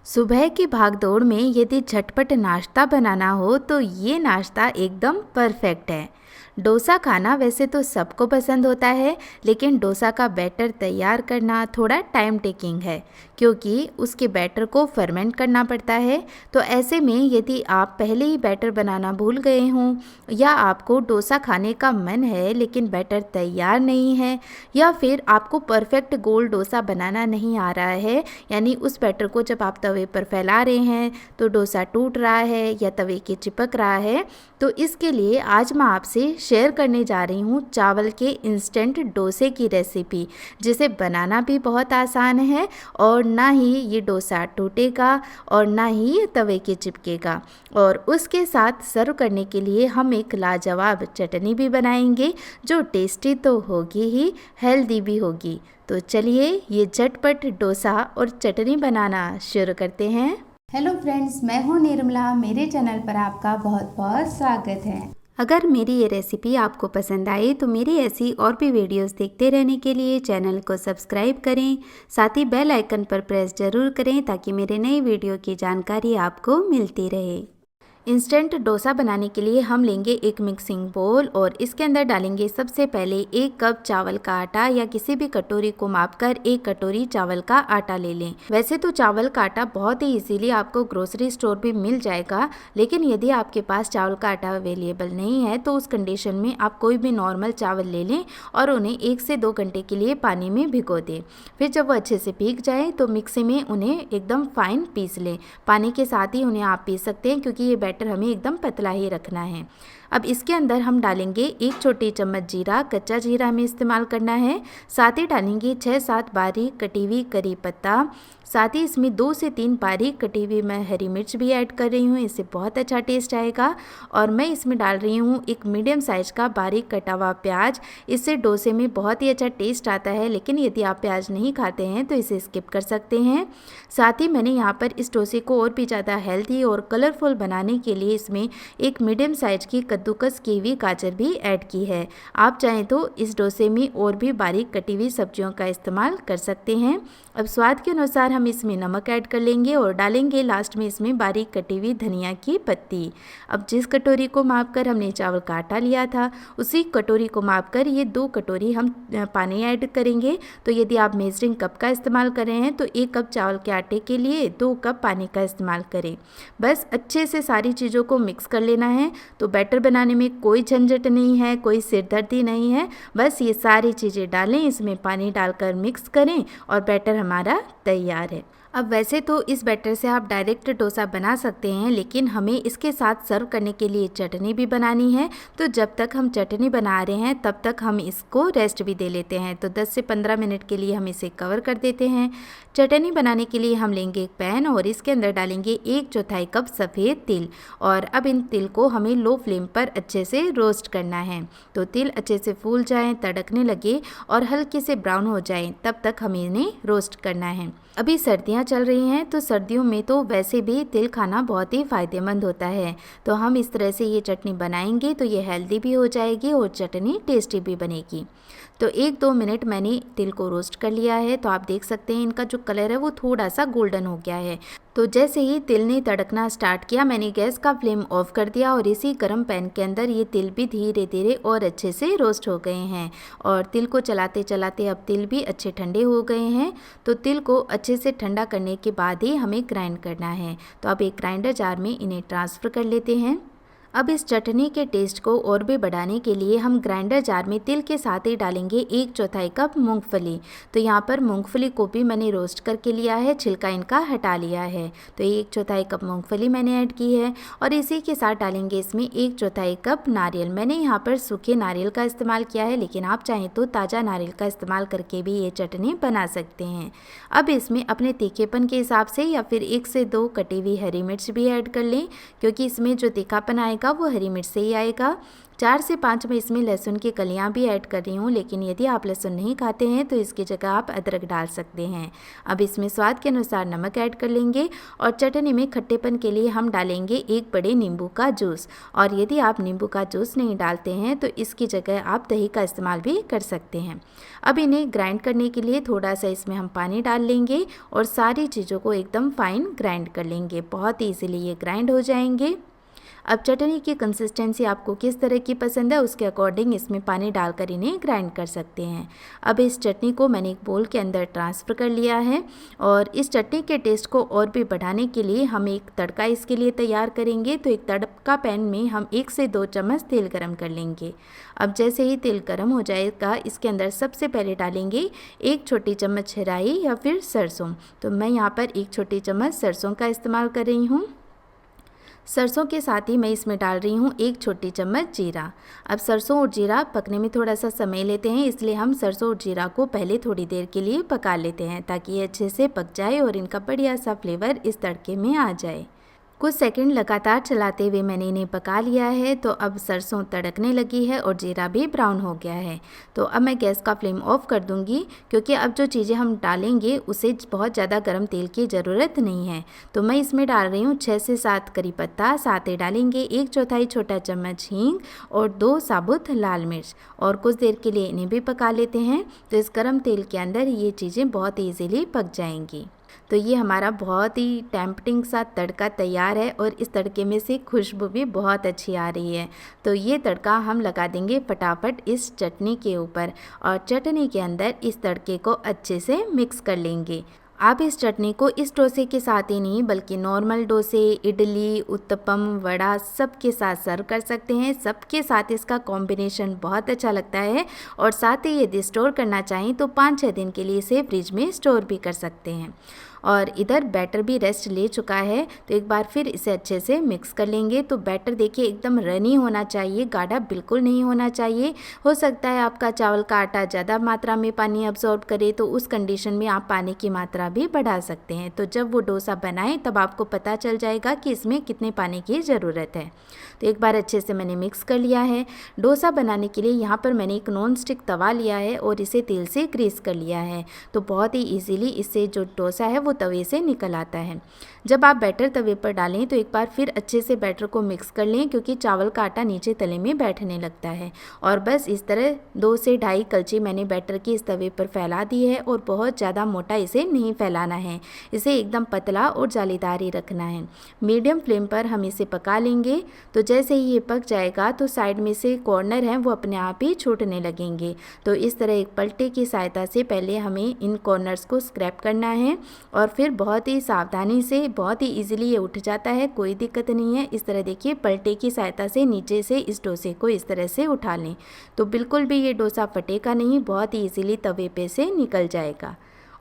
सुबह की भागदौड़ में यदि झटपट नाश्ता बनाना हो तो ये नाश्ता एकदम परफेक्ट है। डोसा खाना वैसे तो सबको पसंद होता है, लेकिन डोसा का बैटर तैयार करना थोड़ा टाइम टेकिंग है, क्योंकि उसके बैटर को फर्मेंट करना पड़ता है। तो ऐसे में यदि आप पहले ही बैटर बनाना भूल गए हों, या आपको डोसा खाने का मन है लेकिन बैटर तैयार नहीं है, या फिर आपको परफेक्ट गोल डोसा बनाना नहीं आ रहा है, यानी उस बैटर को जब आप तवे पर फैला रहे हैं तो डोसा टूट रहा है या तवे के चिपक रहा है, तो इसके लिए आज मैं आपसे शेयर करने जा रही हूँ चावल के इंस्टेंट डोसे की रेसिपी, जिसे बनाना भी बहुत आसान है और ना ही ये डोसा टूटेगा और ना ही ये तवे के चिपकेगा। और उसके साथ सर्व करने के लिए हम एक लाजवाब चटनी भी बनाएंगे, जो टेस्टी तो होगी ही, हेल्दी भी होगी। तो चलिए ये झटपट डोसा और चटनी बनाना शुरू करते हैं। हेलो फ्रेंड्स, मैं हूँ निर्मला। मेरे चैनल पर आपका बहुत बहुत स्वागत है। अगर मेरी ये रेसिपी आपको पसंद आई तो मेरी ऐसी और भी वीडियोस देखते रहने के लिए चैनल को सब्सक्राइब करें, साथ ही बेल आइकन पर प्रेस ज़रूर करें ताकि मेरे नई वीडियो की जानकारी आपको मिलती रहे। इंस्टेंट डोसा बनाने के लिए हम लेंगे एक मिक्सिंग बोल और इसके अंदर डालेंगे सबसे पहले 1 कप चावल का आटा, या किसी भी कटोरी को मापकर 1 कटोरी चावल का आटा ले लें। वैसे तो चावल का आटा बहुत ही इजीली आपको ग्रोसरी स्टोर भी मिल जाएगा, लेकिन यदि आपके पास चावल का आटा अवेलेबल नहीं है तो उस कंडीशन में आप कोई भी नॉर्मल चावल ले लें और उन्हें 1 से 2 घंटे के लिए पानी में भिगो दें। फिर जब वो अच्छे से भीग जाए तो मिक्सी में उन्हें एकदम फाइन पीस लें। पानी के साथ ही उन्हें आप पीस सकते हैं, क्योंकि ये बैटर हमें एकदम पतला ही रखना है। अब इसके अंदर हम डालेंगे 1 छोटी चम्मच जीरा, कच्चा जीरा हमें इस्तेमाल करना है। साथ ही डालेंगे 6-7 बारीक कटी हुई करी पत्ता। साथ ही इसमें 2 से 3 बारीक कटी हुई मैं हरी मिर्च भी ऐड कर रही हूँ, इससे बहुत अच्छा टेस्ट आएगा। और मैं इसमें डाल रही हूँ एक मीडियम साइज़ का बारीक कटा हुआ प्याज। इससे डोसे में बहुत ही अच्छा टेस्ट आता है, लेकिन यदि आप प्याज नहीं खाते हैं तो इसे स्किप कर सकते हैं। साथ ही मैंने यहाँ पर इस डोसे को और भी ज़्यादा हेल्दी और कलरफुल बनाने के लिए इसमें एक मीडियम साइज़ की कद्दूकस की हुई गाजर भी ऐड की है। आप चाहें तो इस डोसे में और भी बारीक कटी हुई सब्जियों का इस्तेमाल कर सकते हैं। अब स्वाद के अनुसार हम इसमें नमक ऐड कर लेंगे और डालेंगे लास्ट में इसमें बारीक कटी हुई धनिया की पत्ती। अब जिस कटोरी को मापकर हमने चावल का आटा लिया था, उसी कटोरी को मापकर ये 2 कटोरी हम पानी ऐड करेंगे। तो यदि आप मेजरिंग कप का इस्तेमाल कर रहे हैं तो 1 कप चावल के आटे के लिए 2 कप पानी का इस्तेमाल करें। बस अच्छे से सारी चीज़ों को मिक्स कर लेना है। तो बैटर बनाने में कोई झंझट नहीं है, कोई सिरदर्दी नहीं है। बस ये सारी चीज़ें डालें, इसमें पानी डालकर मिक्स करें और बैटर हमारा तैयार है। अब वैसे तो इस बैटर से आप डायरेक्ट डोसा बना सकते हैं, लेकिन हमें इसके साथ सर्व करने के लिए चटनी भी बनानी है। तो जब तक हम चटनी बना रहे हैं तब तक हम इसको रेस्ट भी दे लेते हैं। तो 10 से 15 मिनट के लिए हम इसे कवर कर देते हैं। चटनी बनाने के लिए हम लेंगे एक पैन और इसके अंदर डालेंगे 1/4 कप सफ़ेद तिल। और अब इन तिल को हमें लो फ्लेम पर अच्छे से रोस्ट करना है। तो तिल अच्छे से फूल जाएं, तड़कने लगे और हल्के से ब्राउन हो जाएं, तब तक हमें इन्हें रोस्ट करना है। अभी सर्दियाँ चल रही हैं, तो सर्दियों में तो वैसे भी तिल खाना बहुत ही फ़ायदेमंद होता है। तो हम इस तरह से ये चटनी बनाएंगे तो ये हेल्दी भी हो जाएगी और चटनी टेस्टी भी बनेगी। तो 1-2 मिनट मैंने तिल को रोस्ट कर लिया है। तो आप देख सकते हैं इनका जो कलर है वो थोड़ा सा गोल्डन हो गया है। तो जैसे ही तिल ने तड़कना स्टार्ट किया, मैंने गैस का फ्लेम ऑफ कर दिया और इसी गर्म पैन के अंदर ये तिल भी धीरे धीरे और अच्छे से रोस्ट हो गए हैं। और तिल को चलाते चलाते अब तिल भी अच्छे ठंडे हो गए हैं। तो तिल को अच्छे से ठंडा करने के बाद ही हमें ग्राइंड करना है। तो अब एक ग्राइंडर जार में इन्हें ट्रांसफ़र कर लेते हैं। अब इस चटनी के टेस्ट को और भी बढ़ाने के लिए हम ग्राइंडर जार में तिल के साथ ही डालेंगे 1/4 कप मूंगफली। तो यहाँ पर मूंगफली को भी मैंने रोस्ट करके लिया है, छिलका इनका हटा लिया है। तो 1/4 कप मूंगफली मैंने ऐड की है और इसी के साथ डालेंगे इसमें 1/4 कप नारियल। मैंने यहाँ पर सूखे नारियल का इस्तेमाल किया है, लेकिन आप चाहें तो ताज़ा नारियल का इस्तेमाल करके भी ये चटनी बना सकते हैं। अब इसमें अपने तीखेपन के हिसाब से या फिर 1 से 2 कटी हुई हरी मिर्च भी ऐड कर लें, क्योंकि इसमें जो तीखापन आएगा आएगा वो हरी मिर्च से ही आएगा। 4 से 5 मैं इसमें लहसुन की कलियां भी ऐड कर रही हूँ, लेकिन यदि आप लहसुन नहीं खाते हैं तो इसकी जगह आप अदरक डाल सकते हैं। अब इसमें स्वाद के अनुसार नमक ऐड कर लेंगे और चटनी में खट्टेपन के लिए हम डालेंगे 1 बड़े नींबू का जूस। और यदि आप नींबू का जूस नहीं डालते हैं तो इसकी जगह आप दही का इस्तेमाल भी कर सकते हैं। अब इन्हें ग्राइंड करने के लिए थोड़ा सा इसमें हम पानी डाल लेंगे और सारी चीज़ों को एकदम फाइन ग्राइंड कर लेंगे। बहुत ईजीली ये ग्राइंड हो जाएंगे। अब चटनी की कंसिस्टेंसी आपको किस तरह की पसंद है उसके अकॉर्डिंग इसमें पानी डालकर इन्हें ग्राइंड कर सकते हैं। अब इस चटनी को मैंने एक बोल के अंदर ट्रांसफ़र कर लिया है और इस चटनी के टेस्ट को और भी बढ़ाने के लिए हम एक तड़का इसके लिए तैयार करेंगे। तो एक तड़का पैन में हम 1 से 2 चम्मच तेल गरम कर लेंगे। अब जैसे ही तेल गरम हो जाएगा इसके अंदर सबसे पहले डालेंगे 1 छोटी चम्मच राई या फिर सरसों। तो मैं यहाँ पर 1 छोटी चम्मच सरसों का इस्तेमाल कर रही हूँ। सरसों के साथ ही मैं इसमें डाल रही हूँ 1 छोटी चम्मच जीरा। अब सरसों और जीरा पकने में थोड़ा सा समय लेते हैं, इसलिए हम सरसों और जीरा को पहले थोड़ी देर के लिए पका लेते हैं ताकि ये अच्छे से पक जाए और इनका बढ़िया सा फ्लेवर इस तड़के में आ जाए। कुछ सेकंड लगातार चलाते हुए मैंने इन्हें पका लिया है। तो अब सरसों तड़कने लगी है और जीरा भी ब्राउन हो गया है। तो अब मैं गैस का फ्लेम ऑफ कर दूंगी क्योंकि अब जो चीज़ें हम डालेंगे उसे बहुत ज़्यादा गर्म तेल की ज़रूरत नहीं है। तो मैं इसमें डाल रही हूँ 6 से 7 करी पत्ता, साथ ही डालेंगे 1/4 छोटा चम्मच हींग और 2 साबुत लाल मिर्च और कुछ देर के लिए इन्हें भी पका लेते हैं। तो इस गर्म तेल के अंदर ये चीज़ें बहुत ईजीली पक जाएंगी। तो ये हमारा बहुत ही टेम्पटिंग सा तड़का तैयार है और इस तड़के में से खुशबू भी बहुत अच्छी आ रही है। तो ये तड़का हम लगा देंगे फटाफट इस चटनी के ऊपर और चटनी के अंदर इस तड़के को अच्छे से मिक्स कर लेंगे। आप इस चटनी को इस डोसे के साथ ही नहीं बल्कि नॉर्मल डोसे, इडली, उत्तपम, वड़ा सब के साथ सर्व कर सकते हैं। सबके साथ इसका कॉम्बिनेशन बहुत अच्छा लगता है और साथ ही यदि स्टोर करना चाहें तो 5-6 दिन के लिए इसे फ्रिज में स्टोर भी कर सकते हैं। और इधर बैटर भी रेस्ट ले चुका है तो एक बार फिर इसे अच्छे से मिक्स कर लेंगे। तो बैटर देखिए एकदम रनी होना चाहिए, गाढ़ा बिल्कुल नहीं होना चाहिए। हो सकता है आपका चावल का आटा ज़्यादा मात्रा में पानी अब्जॉर्ब करे तो उस कंडीशन में आप पानी की मात्रा भी बढ़ा सकते हैं। तो जब वो डोसा बनाएं तब आपको पता चल जाएगा कि इसमें कितने पानी की ज़रूरत है। तो एक बार अच्छे से मैंने मिक्स कर लिया है। डोसा बनाने के लिए यहाँ पर मैंने एक नॉन स्टिक तवा लिया है और इसे तेल से ग्रीस कर लिया है। तो बहुत ही ईजीली इससे जो डोसा है वो तवे से निकल आता है। जब आप बैटर तवे पर डालें तो एक बार फिर अच्छे से बैटर को मिक्स कर लें क्योंकि चावल का आटा नीचे तले में बैठने लगता है। और बस इस तरह 2 से 2.5 कलची मैंने बैटर की इस तवे पर फैला दी है और बहुत ज़्यादा मोटा इसे नहीं फैलाना है, इसे एकदम पतला और जालीदार ही रखना है। मीडियम फ्लेम पर हम इसे पका लेंगे। तो जैसे ही ये पक जाएगा तो साइड में से कॉर्नर हैं वो अपने आप ही छूटने लगेंगे। तो इस तरह एक पलटे की सहायता से पहले हमें इन कॉर्नर्स को स्क्रैप करना है और फिर बहुत ही सावधानी से, बहुत ही इजीली ये उठ जाता है, कोई दिक्कत नहीं है। इस तरह देखिए पलटे की सहायता से नीचे से इस डोसे को इस तरह से उठा लें तो बिल्कुल भी ये डोसा फटेगा नहीं, बहुत ही इजीली तवे पे से निकल जाएगा।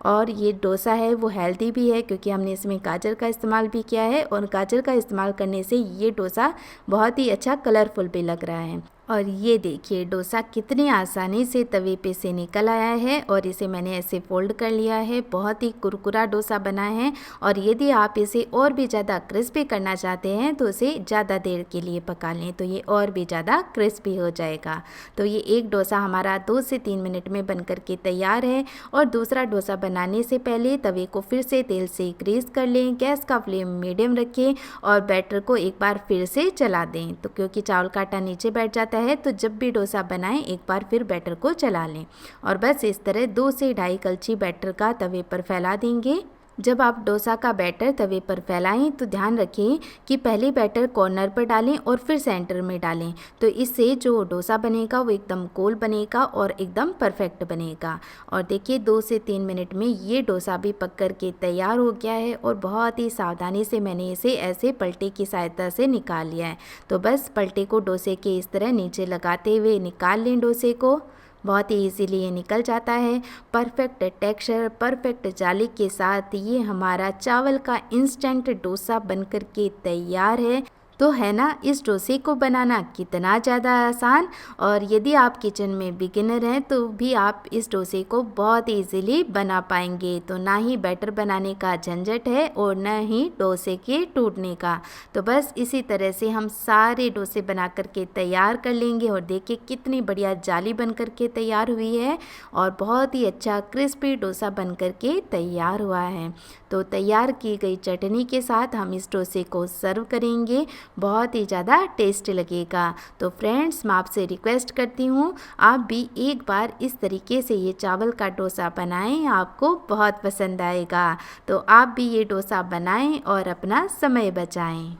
और ये डोसा है वो हेल्दी भी है क्योंकि हमने इसमें गाजर का इस्तेमाल भी किया है और गाजर का इस्तेमाल करने से ये डोसा बहुत ही अच्छा कलरफुल भी लग रहा है। और ये देखिए डोसा कितनी आसानी से तवे पे से निकल आया है और इसे मैंने ऐसे फोल्ड कर लिया है। बहुत ही कुरकुरा डोसा बना है और यदि आप इसे और भी ज़्यादा क्रिस्पी करना चाहते हैं तो इसे ज़्यादा देर के लिए पका लें तो ये और भी ज़्यादा क्रिस्पी हो जाएगा। तो ये एक डोसा हमारा 2 से 3 मिनट में बनकर के तैयार है। और दूसरा डोसा बनाने से पहले तवे को फिर से तेल से ग्रीस कर लें, गैस का फ्लेम मीडियम रखें और बैटर को एक बार फिर से चला दें। तो क्योंकि चावल का आटा नीचे बैठ जाता है तो जब भी डोसा बनाएं एक बार फिर बैटर को चला लें और बस इस तरह 2 से 2.5 कलची बैटर का तवे पर फैला देंगे। जब आप डोसा का बैटर तवे पर फैलाएं तो ध्यान रखें कि पहले बैटर कॉर्नर पर डालें और फिर सेंटर में डालें। तो इससे जो डोसा बनेगा वो एकदम गोल बनेगा और एकदम परफेक्ट बनेगा। और देखिए 2 से 3 मिनट में ये डोसा भी पक कर के तैयार हो गया है और बहुत ही सावधानी से मैंने इसे ऐसे पलटे की सहायता से निकाल लिया है। तो बस पलटे को डोसे के इस तरह नीचे लगाते हुए निकाल लें डोसे को, बहुत ही इजीली ये निकल जाता है। परफेक्ट टेक्सचर, परफेक्ट जाली के साथ ये हमारा चावल का इंस्टेंट डोसा बनकर के तैयार है। तो है ना इस डोसे को बनाना कितना ज़्यादा आसान। और यदि आप किचन में बिगिनर हैं तो भी आप इस डोसे को बहुत इजीली बना पाएंगे। तो ना ही बैटर बनाने का झंझट है और न ही डोसे के टूटने का। तो बस इसी तरह से हम सारे डोसे बना करके तैयार कर लेंगे। और देखिए कितनी बढ़िया जाली बन करके तैयार हुई है और बहुत ही अच्छा क्रिस्पी डोसा बन करके तैयार हुआ है। तो तैयार की गई चटनी के साथ हम इस डोसे को सर्व करेंगे, बहुत ही ज़्यादा टेस्टी लगेगा। तो फ्रेंड्स मैं आपसे रिक्वेस्ट करती हूँ आप भी एक बार इस तरीके से ये चावल का डोसा बनाएं, आपको बहुत पसंद आएगा। तो आप भी ये डोसा बनाएं और अपना समय बचाएं।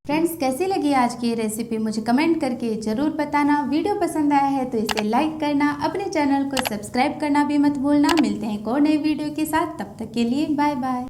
फ्रेंड्स कैसी लगी आज की ये रेसिपी मुझे कमेंट करके ज़रूर बताना। वीडियो पसंद आया है तो इसे लाइक करना, अपने चैनल को सब्सक्राइब करना भी मत भूलना। मिलते हैं एक और नई वीडियो के साथ, तब तक के लिए बाय बाय।